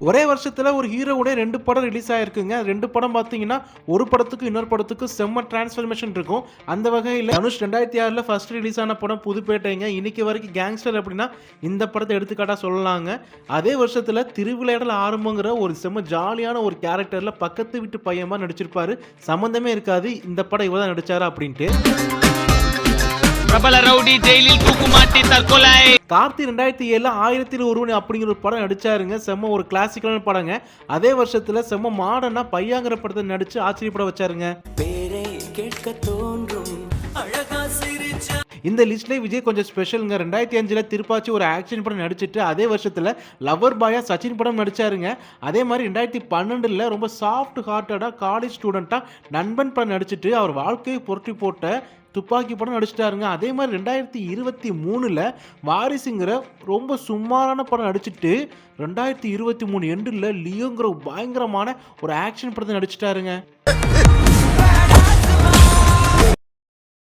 ஒரே வருஷத்துல ஒரு ஹீரோவுடைய 2 படம் ரிலீஸ் ஆயிருக்குங்க. 2 படம் பார்த்தீங்கன்னா, ஒரு படத்துக்கு இன்னொரு படத்துக்கு செம்ம டிரான்ஸ்ஃபர்மேஷன் இருக்கும். அந்த வகையில தனுஷ் 2006ல ஃபர்ஸ்ட் ரிலீஸ் ஆன படம் புதுப்பேட்டைங்க. இன்னைக்கு வரைக்கும் கேங்ஸ்டர் அப்படின்னா இந்த படத்தை எடுத்துக்காட்டா சொல்லலாங்க. அதே வருஷத்துல திருவிளையாடல் ஆரம்பங்கிற ஒரு செம்ம ஜாலியான ஒரு கேரக்டர்ல பக்கத்து வீட்டு பையன் மாதிரி நடிச்சிருப்பாரு. சம்பந்தமே இருக்காது இந்த படம் இவதான் நடிச்சாரா அப்படின்ட்டு. பிரபல ரவுடி ஜெயிலில் தூக்குமாட்டி தற்கொலை. கார்த்தி 2007ல 1000ல் ஒருவன் அப்படிங்கிற ஒரு படம் நடிச்சாருங்க. செம்ம ஒரு கிளாசிக்கலான படங்க. அதே வருஷத்துல செம்ம மாடர்னா பையாங்கிற படத்தை நடிச்சு ஆச்சரியப்பட வச்சாருங்க. இந்த லிஸ்ட்ல விஜய் கொஞ்சம் ஸ்பெஷலுங்க. 2005ல திருப்பாச்சி ஒரு ஆக்ஷன் படம் நடிச்சிட்டு அதே வருஷத்துல லவர் பாயா சச்சின் படம் நடிச்சாருங்க. அதே மாதிரி 2012ல ரொம்ப சாஃப்ட் ஹார்ட்டடா காலேஜ் ஸ்டூடெண்டா நண்பன் படம் நடிச்சிட்டு அவர் வாழ்க்கையை புரட்டி போட்ட துப்பாக்கி படம் நடிச்சிட்டாருங்க. அதே மாதிரி 2023ல வாரிசுங்கிற ரொம்ப சுமாரான படம் நடிச்சிட்டு 2023 எண்டில் லியோங்கிற பயங்கரமான ஒரு ஆக்ஷன் படத்தை நடிச்சிட்டாருங்க.